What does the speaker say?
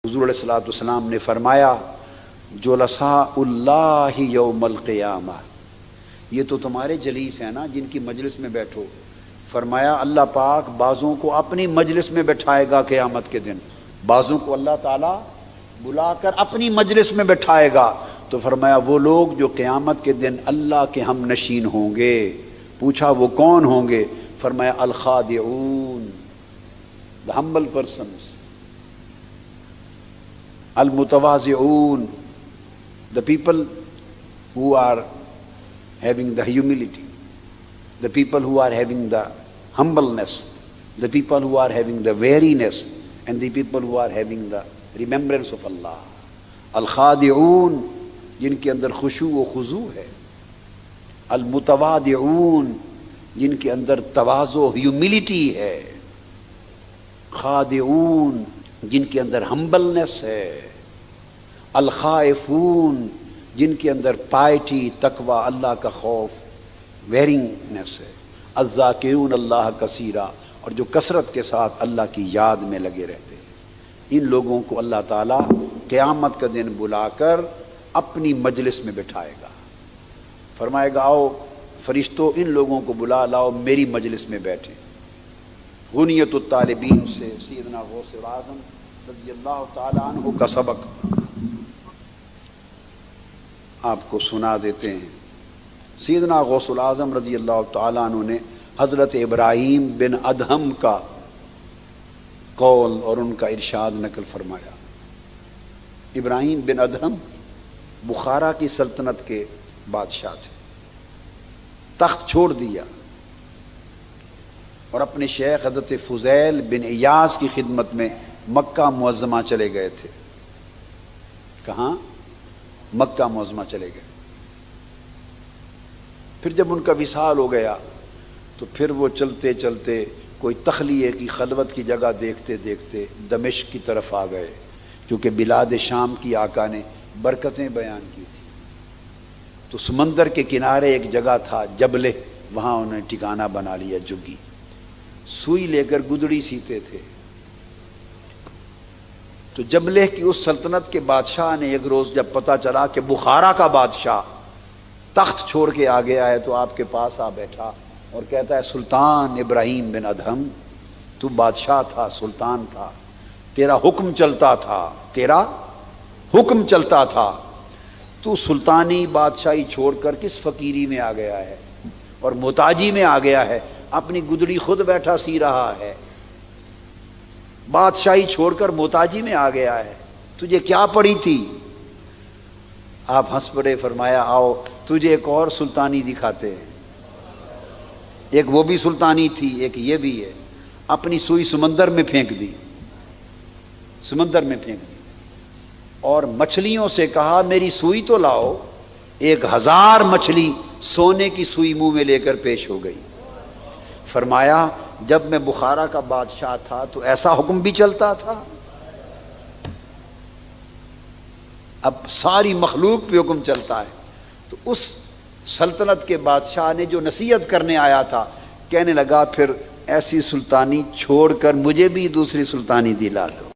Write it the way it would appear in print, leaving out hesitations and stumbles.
حضور علیہ الصلوۃ والسلام نے فرمایا جلساء اللہ یوم القیامہ، یہ تو تمہارے جلیس ہیں نا جن کی مجلس میں بیٹھو. فرمایا اللہ پاک بعضوں کو اپنی مجلس میں بٹھائے گا قیامت کے دن، بعضوں کو اللہ تعالیٰ بلا کر اپنی مجلس میں بٹھائے گا. تو فرمایا وہ لوگ جو قیامت کے دن اللہ کے ہم نشین ہوں گے. پوچھا وہ کون ہوں گے؟ فرمایا الخادعون، the humble persons، المتواضعون، the people who are having the humility، the people who are having the humbleness، the people who are having the wariness، and the people who are having the remembrance of Allah. الخادعون جن کے اندر خشوع و خضوع ہے، المتواضعون جن کے اندر تواضع humility ہے، خادعون جن کے اندر ہمبلنس ہے، الخائفون جن کے اندر پائٹی، تقوی، اللہ کا خوف، ویرنگنس ہے، الذاکرون اللہ کثیرا، اور جو کثرت کے ساتھ اللہ کی یاد میں لگے رہتے ہیں. ان لوگوں کو اللہ تعالیٰ قیامت کا دن بلا کر اپنی مجلس میں بٹھائے گا. فرمائے گا آؤ فرشتوں ان لوگوں کو بلا لاؤ میری مجلس میں بیٹھے. غنیت الطالبین سے سیدنا غوث اعظم رضی اللہ تعالی عنہ کا سبق آپ کو سنا دیتے ہیں. سیدنا غوث اعظم رضی اللہ تعالی عنہ نے حضرت ابراہیم بن ادہم کا قول اور ان کا ارشاد نقل فرمایا. ابراہیم بن ادہم بخارا کی سلطنت کے بادشاہ تھے. تخت چھوڑ دیا اور اپنے شیخ حضرت فضیل بن ایاز کی خدمت میں مکہ معظمہ چلے گئے تھے. کہاں؟ مکہ معظمہ چلے گئے. پھر جب ان کا وصال ہو گیا تو پھر وہ چلتے چلتے کوئی تخلیے کی خلوت کی جگہ دیکھتے دیکھتے دمشق کی طرف آ گئے، کیونکہ بلاد شام کی آقا نے برکتیں بیان کی تھی. تو سمندر کے کنارے ایک جگہ تھا جبلہ، وہاں انہوں نے ٹھکانہ بنا لیا. جگی سوئی لے کر گدڑی سیتے تھے. تو جبلہ کی اس سلطنت کے بادشاہ نے ایک روز جب پتہ چلا کہ بخارا کا بادشاہ تخت چھوڑ کے آگے آئے تو آپ کے پاس آ بیٹھا اور کہتا ہے سلطان ابراہیم بن ادہم، تو بادشاہ تھا، سلطان تھا، تیرا حکم چلتا تھا، تیرا حکم چلتا تھا، تو سلطانی بادشاہی چھوڑ کر کس فقیری میں آ گیا ہے اور محتاجی میں آ گیا ہے. اپنی گدڑی خود بیٹھا سی رہا ہے، بادشاہی چھوڑ کر محتاجی میں آ گیا ہے. تجھے کیا پڑی تھی؟ آپ ہنس پڑے. فرمایا آؤ تجھے ایک اور سلطانی دکھاتے ہیں. ایک وہ بھی سلطانی تھی، ایک یہ بھی ہے. اپنی سوئی سمندر میں پھینک دی، سمندر میں پھینک دی اور مچھلیوں سے کہا میری سوئی تو لاؤ. 1000 مچھلی سونے کی سوئی منہ میں لے کر پیش ہو گئی. فرمایا جب میں بخارا کا بادشاہ تھا تو ایسا حکم بھی چلتا تھا. اب ساری مخلوق پہ حکم چلتا ہے. تو اس سلطنت کے بادشاہ نے جو نصیحت کرنے آیا تھا کہنے لگا پھر ایسی سلطانی چھوڑ کر مجھے بھی دوسری سلطانی دلا دو.